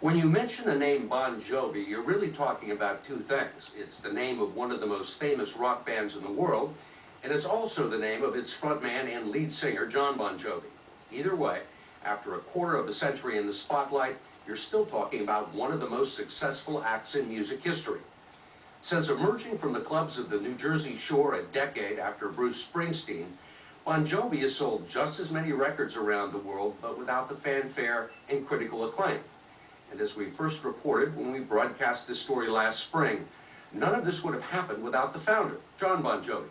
When you mention the name Bon Jovi, you're really talking about two things. It's the name of one of the most famous rock bands in the world, and it's also the name of its frontman and lead singer, John Bon Jovi. Either way, after a quarter of a century in the spotlight, you're still talking about one of the most successful acts in music history. Since emerging from the clubs of the New Jersey Shore a decade after Bruce Springsteen, Bon Jovi has sold just as many records around the world, but without the fanfare and critical acclaim. And as we first reported when we broadcast this story last spring, none of this would have happened without the founder, John Bon Jovi.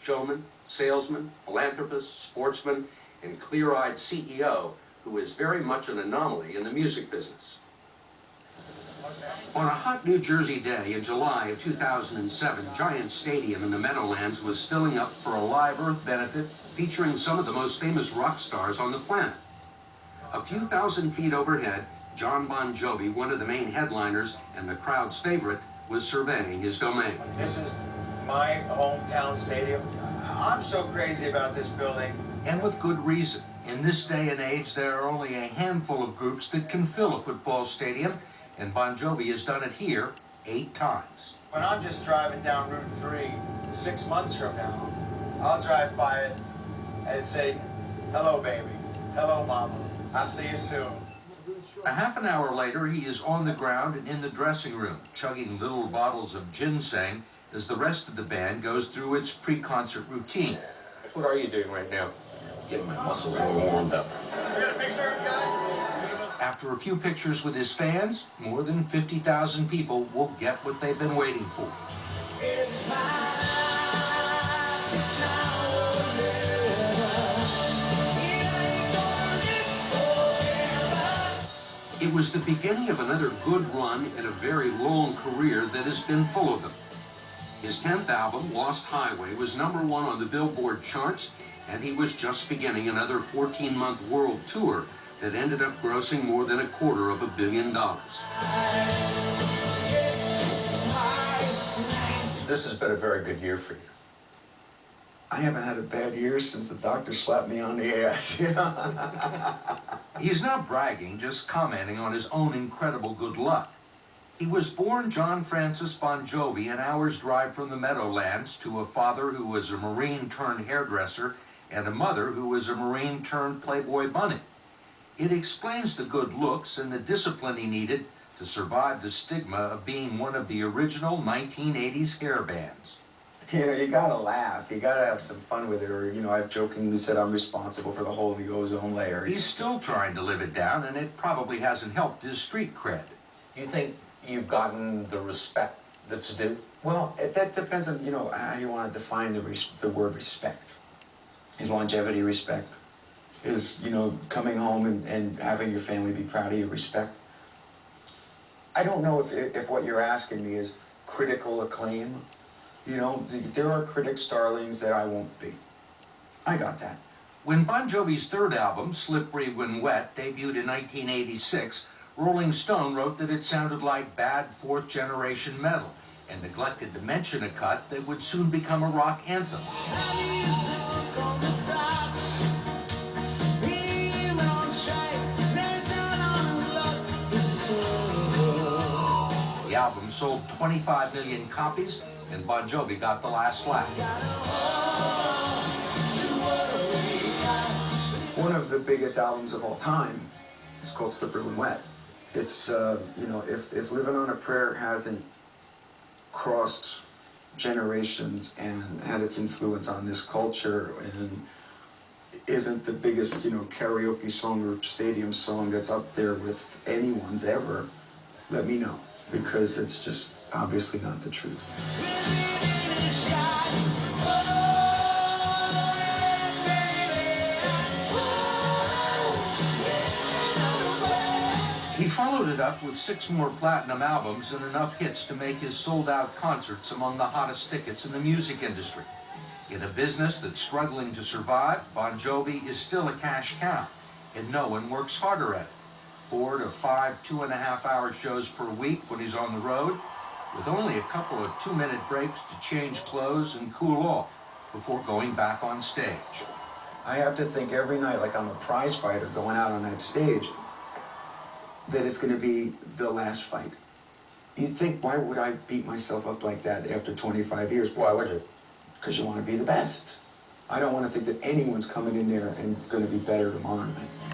Showman, salesman, philanthropist, sportsman, and clear-eyed CEO who is very much an anomaly in the music business. On a hot New Jersey day in July of 2007, Giant Stadium in the Meadowlands was filling up for a live Earth benefit featuring some of the most famous rock stars on the planet. A few thousand feet overhead, John Bon Jovi, one of the main headliners and the crowd's favorite, was surveying his domain. This is my hometown stadium. I'm so crazy about this building. And with good reason. In this day and age, there are only a handful of groups that can fill a football stadium, and Bon Jovi has done it here 8 times. When I'm just driving down Route 3 6 months from now, I'll drive by it and say, "Hello, baby. Hello, mama. I'll see you soon." A half an hour later, he is on the ground and in the dressing room, chugging little bottles of ginseng as the rest of the band goes through its pre-concert routine. What are you doing right now? Getting my muscles all warmed up. We got a picture, guys? After a few pictures with his fans, more than 50,000 people will get what they've been waiting for. It's my life, it's now or never. It ain't gonna live forever. It was the beginning of another good run in a very long career that has been full of them. His 10th album, Lost Highway, was #1 on the Billboard charts, and he was just beginning another 14-month world tour that ended up grossing more than $250 million. This has been a very good year for you. I haven't had a bad year since the doctor slapped me on the ass, you know? He's not bragging, just commenting on his own incredible good luck. He was born John Francis Bon Jovi an hour's drive from the Meadowlands to a father who was a Marine turned hairdresser and a mother who was a Marine turned Playboy bunny. It explains the good looks and the discipline he needed to survive the stigma of being one of the original 1980s hair bands. You know, you gotta laugh, you gotta have some fun with it, or, you know, I've jokingly said I'm responsible for the whole of the ozone layer. He's still trying to live it down, and it probably hasn't helped his street cred. You think you've gotten the respect that's due? Well, that depends on, you know, how you want to define the word respect. Is longevity respect? Is, you know, coming home and having your family be proud of you respect? I don't know if what you're asking me is critical acclaim. You know, there are critics, darlings, that I won't be. I got that. When Bon Jovi's 3rd album, Slippery When Wet, debuted in 1986, Rolling Stone wrote that it sounded like bad 4th-generation metal and neglected to mention a cut that would soon become a rock anthem. The album sold 25 million copies, and Bon Jovi got the last laugh. One of the biggest albums of all time is called Slippery When Wet. It's, you know, if Living on a Prayer hasn't crossed generations and had its influence on this culture and isn't the biggest, you know, karaoke song or stadium song that's up there with anyone's ever, let me know, because it's just obviously not the truth. He followed it up with 6 more platinum albums and enough hits to make his sold-out concerts among the hottest tickets in the music industry. In a business that's struggling to survive, Bon Jovi is still a cash cow, and no one works harder at it. 4 to 5 2.5-hour shows per week when he's on the road, with only a couple of 2-minute breaks to change clothes and cool off before going back on stage. I have to think every night like I'm a prize fighter going out on that stage. that it's going to be the last fight. You'd think, why would I beat myself up like that after 25 years? Why would you? Because you want to be the best. I don't want to think that anyone's coming in there and going to be better tomorrow night.